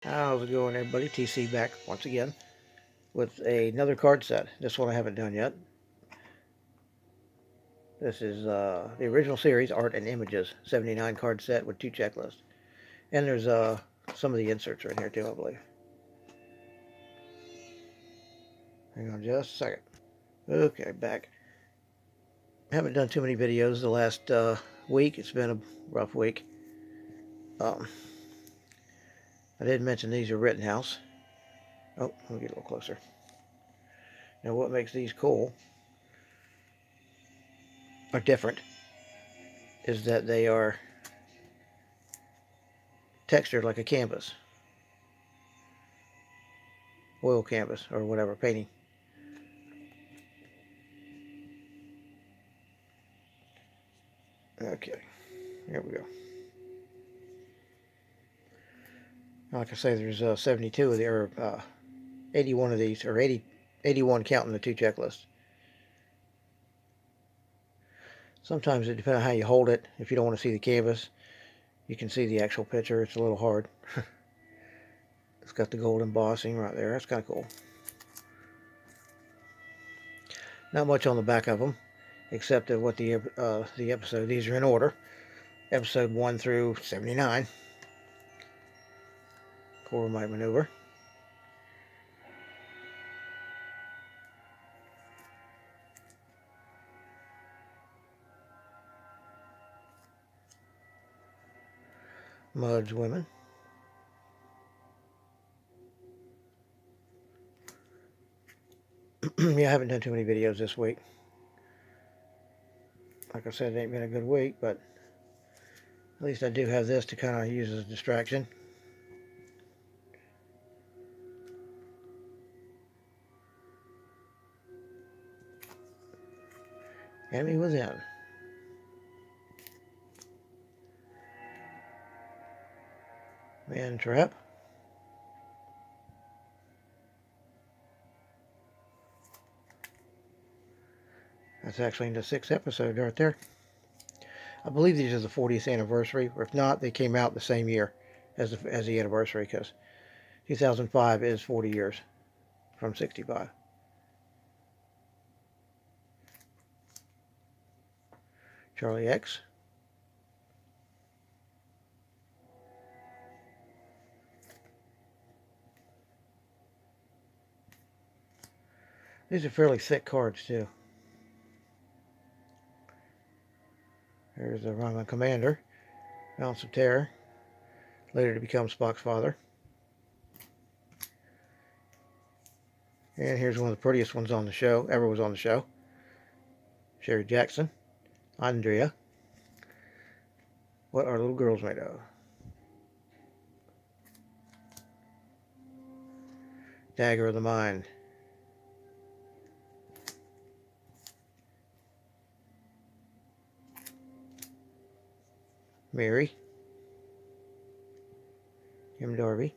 How's it going, everybody? TC back once again with another card set. This one I haven't done yet. This is the original series, Art and Images, 79 card set with 2 checklists. And there's some of the inserts are in here too, I believe. Hang on just a second. Okay, back. Haven't done too many videos the last week. It's been a rough week. I did mention these are Rittenhouse. Oh, let me get a little closer. Now, what makes these cool or different is that they are textured like a canvas, oil canvas, or whatever, painting. Okay, here we go. Like I say, there's 72 of the, or 81 of these, or 81 counting the 2 checklists. Sometimes it depends on how you hold it. If you don't want to see the canvas, you can see the actual picture. It's a little hard. It's got the gold embossing right there. That's kind of cool. Not much on the back of them, except that what the episode. These are in order. Episode 1 through 79. Core Might Maneuver. Mud's Women. Yeah, I haven't done too many videos this week. Like I said, it ain't been a good week, but at least I do have this to kind of use as a distraction. Enemy Within. Man Trap. That's actually in the 6th episode right there. I believe these are the 40th anniversary, or if not, they came out the same year as the anniversary, because 2005 is 40 years from 65. Charlie X. These are fairly thick cards, too. There's the Roman Commander, Ounce of Terror, later to become Spock's father. And here's one of the prettiest ones on the show, ever was on the show. Sherry Jackson, Andrea. What are little girls made of? Dagger of the Mind. Mary. Jim Darby.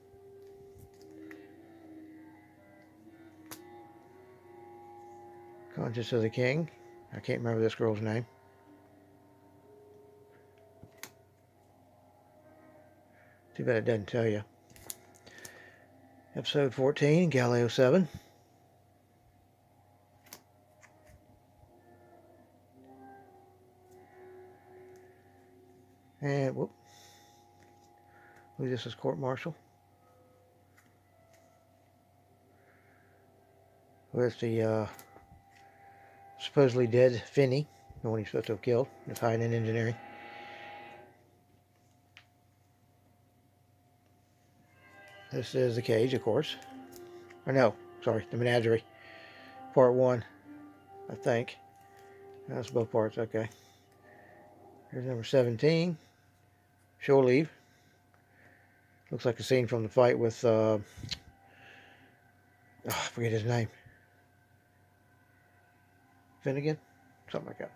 Conscious of the King. I can't remember this girl's name. Too bad it doesn't tell you. Episode 14, Galileo 7. And, whoop. I believe this is Court Martial. With the supposedly dead Finney, the one he's supposed to have killed. He's hiding in engineering. This is the cage, of course. Or no, sorry, the menagerie. Part 1, I think. That's both parts, okay. Here's number 17. Shore Leave. Looks like a scene from the fight with, I forget his name. Finnegan? Something like that.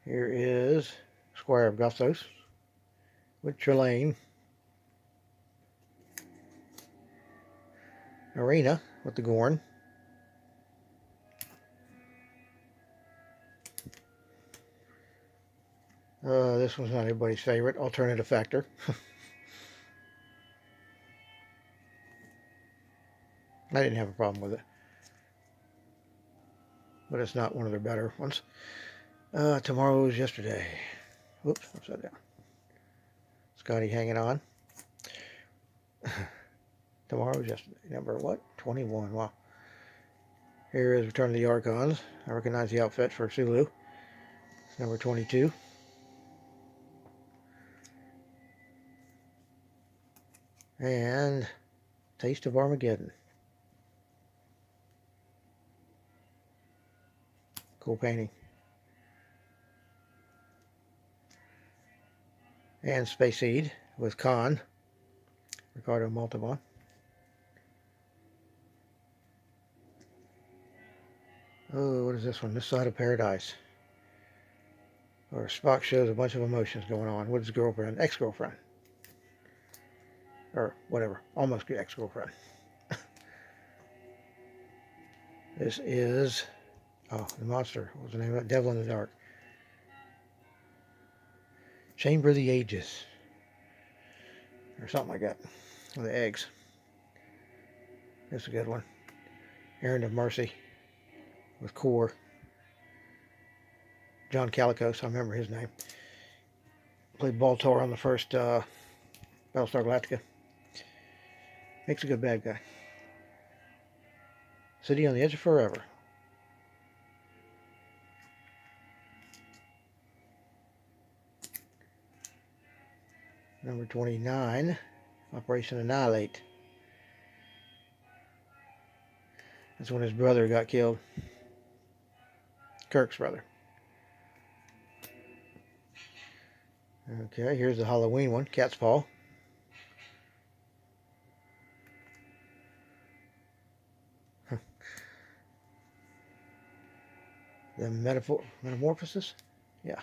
Here is Squire of Gothos with Trelane. Arena with the Gorn. This one's not everybody's favorite. Alternative Factor. I didn't have a problem with it, but it's not one of their better ones. Tomorrow is yesterday. Whoops, upside down. Scotty hanging on. Tomorrow is yesterday. Number what? 21. Wow. Here is Return of the Archons. I recognize the outfit for Sulu. It's number 22. And Taste of Armageddon. Cool painting. And Space Seed with Khan. Ricardo Montalban. Oh, what is this one? This Side of Paradise. Or Spock shows a bunch of emotions going on with his girlfriend, ex-girlfriend. Or whatever, almost ex-girlfriend. This is, the monster. What was the name of it? Devil in the Dark. Chamber of the Ages. Or something like that. With the eggs. That's a good one. Errand of Mercy. With Core. John Calicos, I remember his name. Played Baltar on the first Battlestar Galactica. Makes a good bad guy. City on the Edge of Forever. Number 29, Operation Annihilate. That's when his brother got killed. Kirk's brother. Okay, here's the Halloween one, Cat's Paw. The Metamorphosis? Yeah.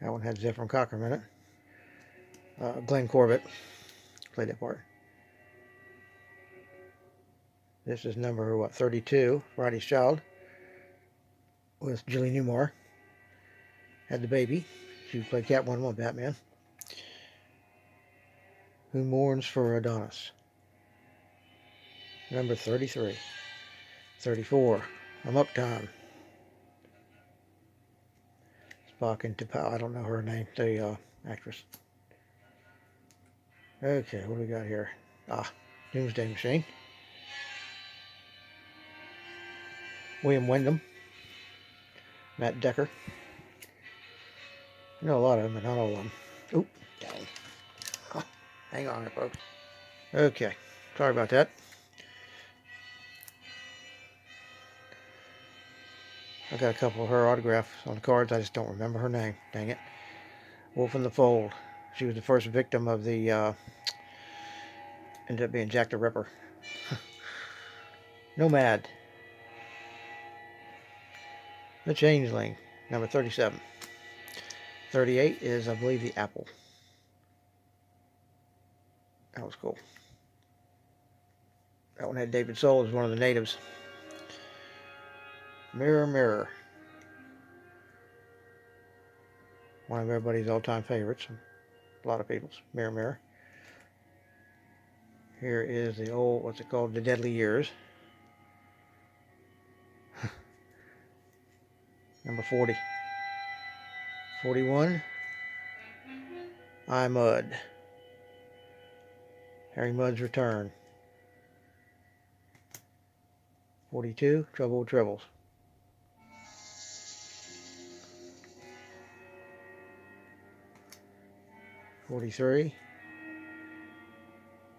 That one had Zephyr Cochrane in it. Glenn Corbett played that part. This is number, 32, Friday's Child, with Julie Newmar. Had the baby. She played Catwoman on Batman. Who Mourns for Adonis. Number 33. 34, I'm Up Time. Spock and T'Pau, I don't know her name, the actress. Okay, what do we got here? Doomsday Machine. William Wyndham. Matt Decker. I know a lot of them, but not all of them. Oop, dang. Oh, hang on here, folks. Okay, sorry about that. I got a couple of her autographs on the cards. I just don't remember her name. Dang it. Wolf in the Fold. She was the first victim of the, ended up being Jack the Ripper. Nomad. The Changeling. Number 37. 38 is, I believe, the Apple. That was cool. That one had David Soul as one of the natives. Mirror, Mirror. One of everybody's all-time favorites. A lot of people's. Mirror, Mirror. Here is the old, what's it called? The Deadly Years. Number 40. 41. I, Mudd. Harry Mudd's Return. 42. Trouble with Tribbles. 43.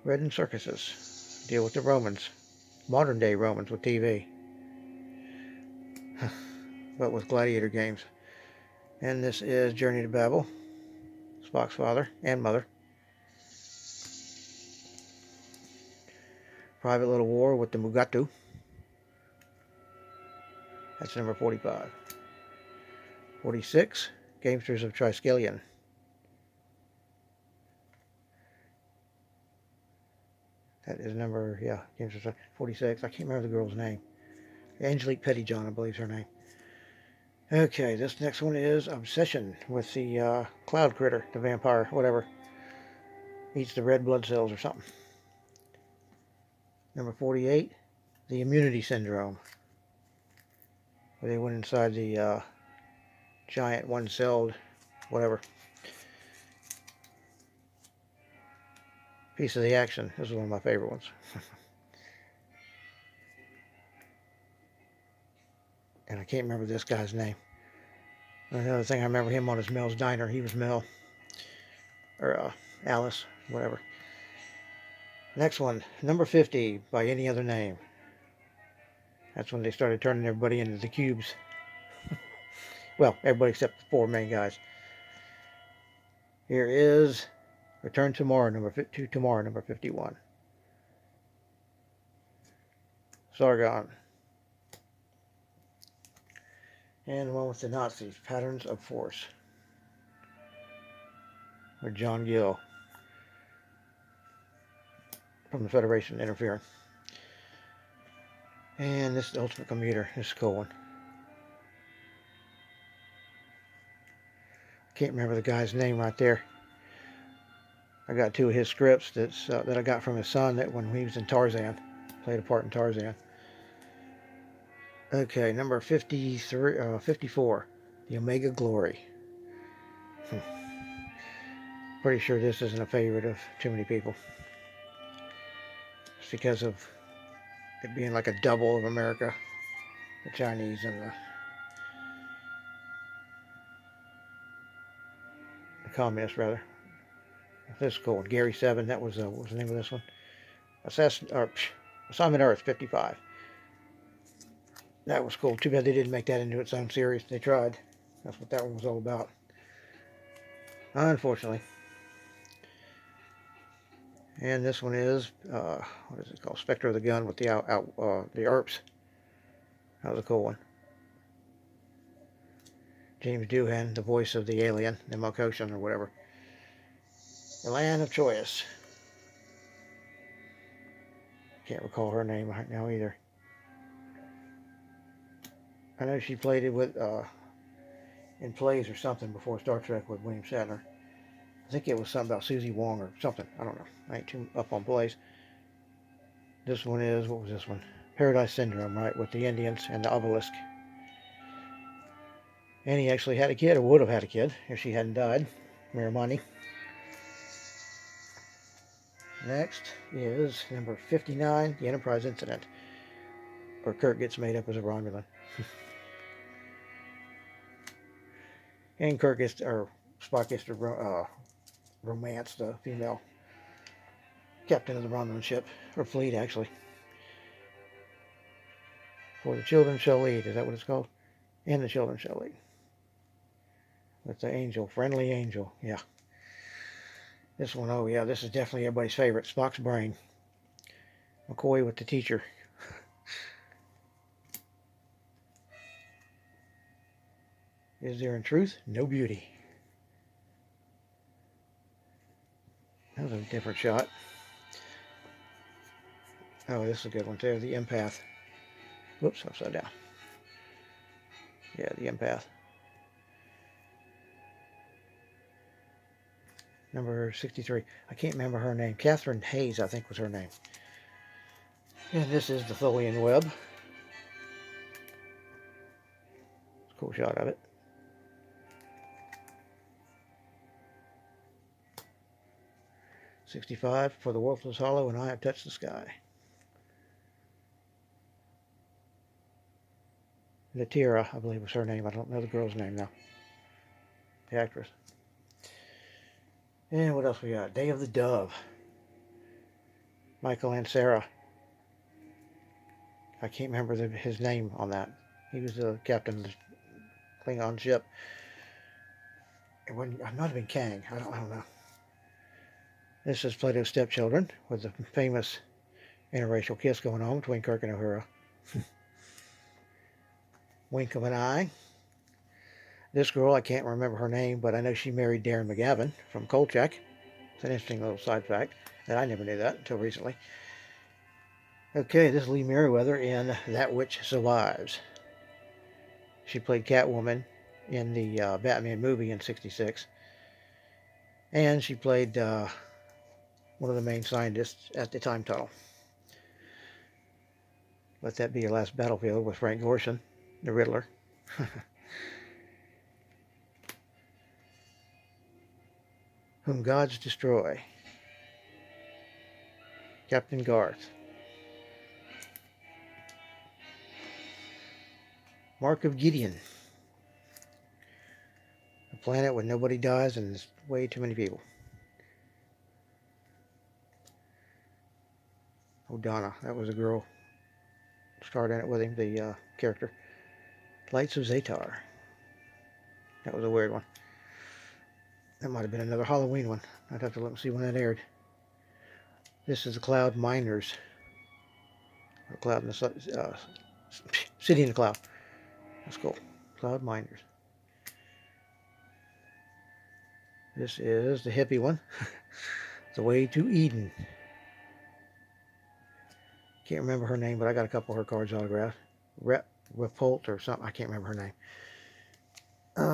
Red and Circuses. Deal with the Romans. Modern day Romans with TV. But with gladiator games. And this is Journey to Babel. Spock's father and mother. Private Little War with the Mugatu. That's number 45. 46. Gamesters of Triskelion. That is number, Gamesters of 46. I can't remember the girl's name. Angelique Pettyjohn, I believe is her name. Okay, this next one is Obsession with the cloud critter, the vampire, whatever. Eats the red blood cells or something. Number 48, the Immunity Syndrome. Where they went inside the giant one-celled, whatever, piece of the action. This is one of my favorite ones. And I can't remember this guy's name. Another thing I remember him on is Mel's Diner. He was Mel. Or Alice, whatever. Next one, number 50, By Any Other Name. That's when they started turning everybody into the cubes. Well, everybody except the four main guys. Here is Return Tomorrow, number 51. Sargon. And the one with the Nazis, Patterns of Force. With John Gill from the Federation interfering. And this is the Ultimate Commuter. This is a cool one. Can't remember the guy's name right there. I got two of his scripts that I got from his son that when he was in Tarzan, played a part in Tarzan. Okay, number 54, The Omega Glory. Pretty sure this isn't a favorite of too many people. It's because of it being like a double of America, the Chinese and the communists, rather. This is cool. Gary 7, that was, what was the name of this one? Assignment Earth 55. That was cool. Too bad they didn't make that into its own series. They tried. That's what that one was all about. Unfortunately. And this one is, what is it called? Spectre of the Gun with the ARPs. That was a cool one. James Doohan, the voice of the alien, the Malkoshan or whatever. The Land of Choice. Can't recall her name right now either. I know she played it with in plays or something before Star Trek with William Shatner. I think it was something about Susie Wong or something. I don't know. I ain't too up on plays. This one is, what was this one? Paradise Syndrome, right? With the Indians and the obelisk. And he actually had a kid, or would have had a kid, if she hadn't died. Miramani. Next is number 59, The Enterprise Incident, where Kirk gets made up as a Romulan. And Kirk gets, or Spock gets to romance the female captain of the Romulan ship, or fleet, actually. For the Children Shall Lead, is that what it's called? And the Children Shall Lead. With the angel, friendly angel, yeah. This one, oh yeah, this is definitely everybody's favorite, Spock's brain. McCoy with the teacher. Is there in truth no beauty? That was a different shot. Oh, this is a good one too, the empath. Whoops, upside down. Yeah, the empath. Number 63. I can't remember her name. Catherine Hayes, I think, was her name. And this is the Tholian Web. It's a cool shot of it. "65, For the Wolf is Hollow and I Have Touched the Sky." Natira, I believe was her name. I don't know the girl's name now. The actress. And what else we got? Day of the Dove. Michael Ansara. I can't remember his name on that. He was the captain of the Klingon ship. It might have been Kang. I don't know. This is Plato's Stepchildren with the famous interracial kiss going on between Kirk and Uhura. Wink of an eye. This girl, I can't remember her name, but I know she married Darren McGavin from Kolchak. It's an interesting little side fact that I never knew that until recently. Okay, this is Lee Merriweather in That Which Survives. She played Catwoman in the Batman movie in '66. And she played one of the main scientists at the time tunnel. Let that be your last battlefield with Frank Gorshin, the Riddler. Whom Gods Destroy. Captain Garth. Mark of Gideon. A planet where nobody dies and there's way too many people. O'Donna, that was a girl. Starred in it with him, the character. Lights of Zatar. That was a weird one. That might have been another Halloween one. I'd have to look and see when that aired. This is the Cloud Miners. Or Cloud in the City in the Cloud. That's cool. Cloud Miners. This is the hippie one. The Way to Eden. Can't remember her name, but I got a couple of her cards autographed. Repult or something. I can't remember her name.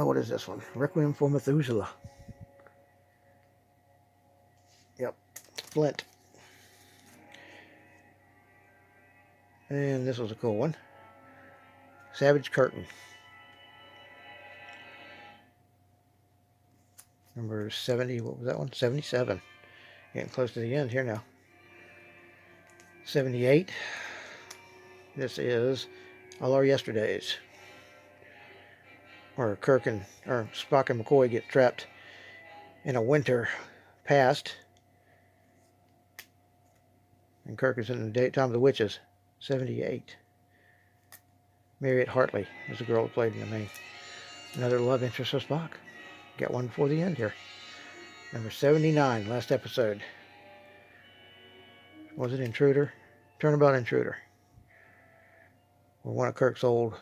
What is this one? Requiem for Methuselah. Yep. Flint. And this was a cool one. Savage Curtain. Number 70. What was that one? 77. Getting close to the end here now. 78. This is All Our Yesterdays. Where Spock and McCoy get trapped in a winter past. And Kirk is in the daytime of the witches. 78. Marriott Hartley is the girl who played in the main. Another love interest of Spock. Got one before the end here. Number 79, last episode. Was it Intruder? Turnabout Intruder. Where one of Kirk's old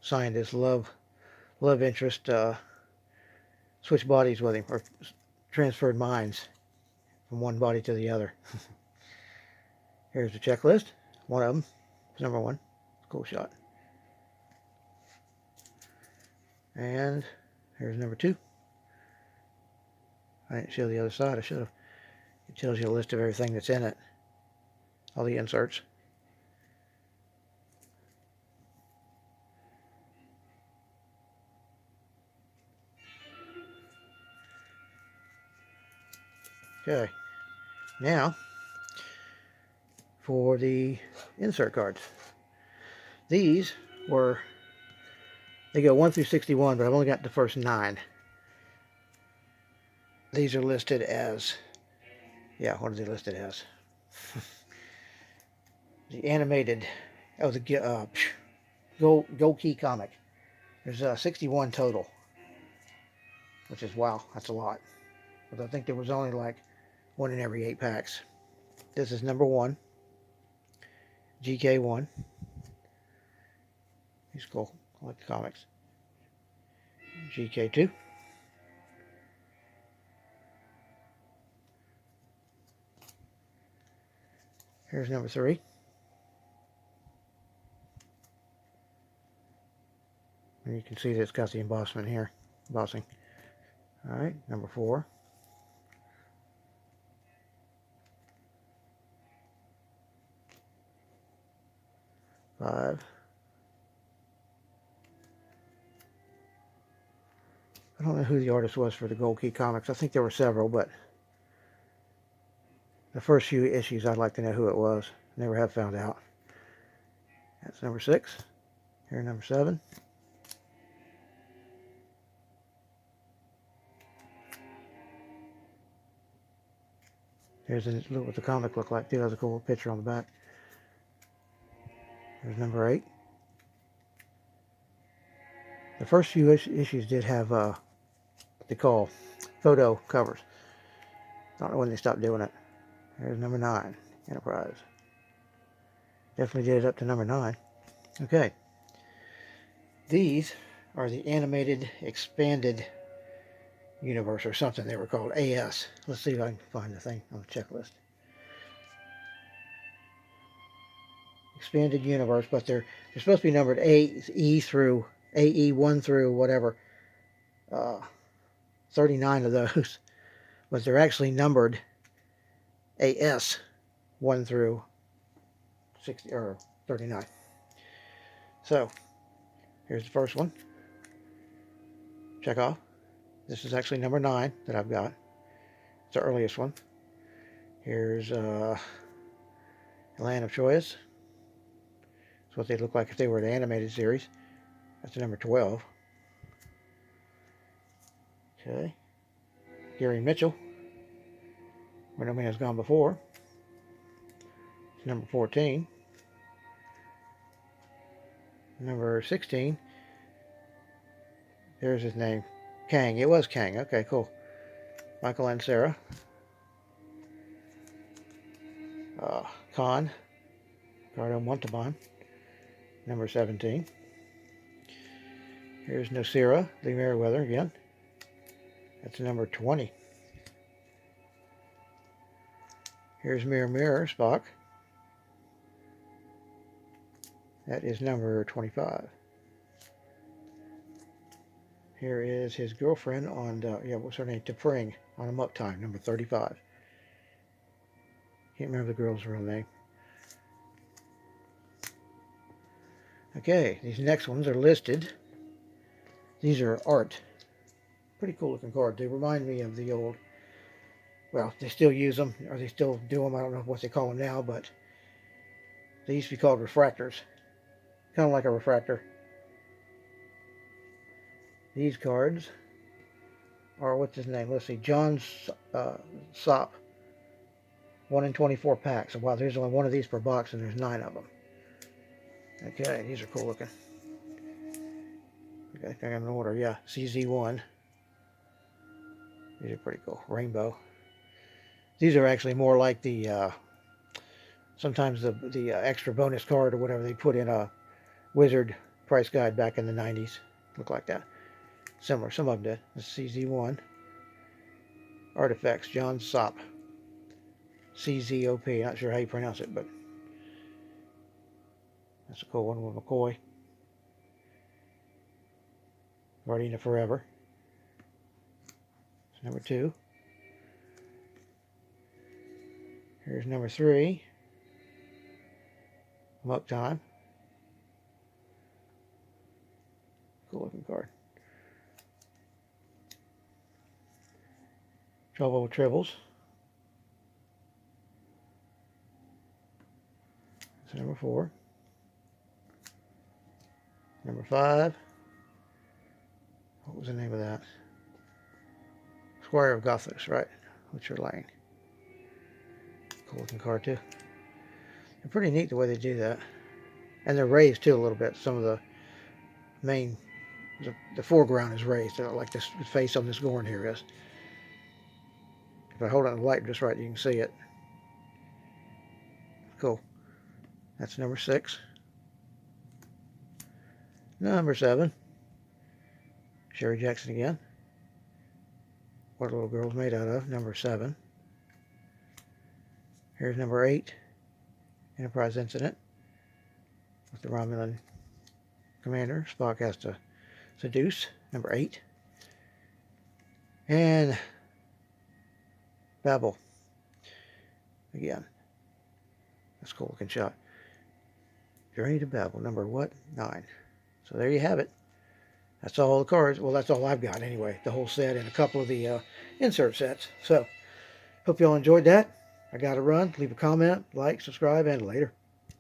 scientists, love interest, switched bodies with him, or transferred minds from one body to the other. Here's the checklist. One of them is number 1. Cool shot. And here's number 2. I didn't show the other side. I should have. It tells you a list of everything that's in it. All the inserts. Okay. Now, for the insert cards. These were, they go 1 through 61, but I've only got the first 9. These are listed as, what are they listed as? The animated, the Gold Key comic. There's 61 total, which is, wow, that's a lot. But I think there was only like 1 in every 8 packs. This is number 1, GK1. He's cool, I like the comics. GK2. Here's number 3. And you can see that it's got the embossment here. Embossing. Alright, number 4. Five. I don't know who the artist was for the Gold Key comics. I think there were several, but the first few issues I'd like to know who it was. Never have found out. That's number 6. Here, number 7. Here's what the comic looked like too. Has a cool picture on the back. Here's number 8. The first few issues did have what they call photo covers. I don't know when they stopped doing it. Here's number 9, Enterprise. Definitely did it up to number 9. Okay. These are the animated expanded universe or something they were called. AS. Let's see if I can find the thing on the checklist. expanded universe, but they're supposed to be numbered AE through AE1 through whatever, 39 of those, but they're actually numbered AS 1 through 60 or 39. So here's the first one. Check off. This is actually number 9 that I've got. It's the earliest one. Here's Land of Choice. That's what they look like if they were an animated series. That's the number 12. Okay. Gary Mitchell, Where No Man Has Gone Before. It's number 14. Number 16. There's his name. Kang. It was Kang. Okay, cool. Michael and Sarah. Khan. Ricardo Montalban. Number 17. Here's Nosira, Lee Merriweather again. That's number 20. Here's Mirror Mirror, Spock. That is number 25. Here is his girlfriend on, what's her name? T'Pring on Amok Time, number 35. Can't remember the girl's real name. Okay, these next ones are listed. These are art. Pretty cool looking cards. They remind me of the old, well, they still use them, or they still do them. I don't know what they call them now, but they used to be called refractors. Kind of like a refractor. These cards are, what's his name? Let's see, John Sop. 1 in 24 packs. So, wow, there's only one of these per box, and there's 9 of them. Okay, these are cool looking. Okay, I think I'm in order. Yeah, CZ1. These are pretty cool. Rainbow. These are actually more like the, sometimes the extra bonus card or whatever they put in a Wizard price guide back in the 90s. Look like that. Similar. Some of them did. This is CZ1. Artifacts. John Sop. CZOP. Not sure how you pronounce it, but that's a cool one with McCoy. Guardian of Forever. That's number 2. Here's number 3. Muck Time. Cool looking card. Trouble with Tribbles. That's number 4. Number 5. What was the name of that? Squire of Gothos, right? Richard Lane. Cool looking card too. They're pretty neat the way they do that. And they're raised too a little bit. Some of the main, the foreground is raised. Like this face on this Gorn here is. If I hold it in the light just right, you can see it. Cool. That's number 6. Number 7. Sherry Jackson again. What a Little Girl's Made Out Of. Number 7. Here's number 8. Enterprise Incident. With the Romulan commander. Spock has to seduce. Number 8. And Babel. Again. That's a cool looking shot. Journey to Babel. Number what? 9. So there you have it. That's all the cards. Well, that's all I've got anyway. The whole set and a couple of the insert sets. So, hope you all enjoyed that. I got to run. Leave a comment, like, subscribe, and later.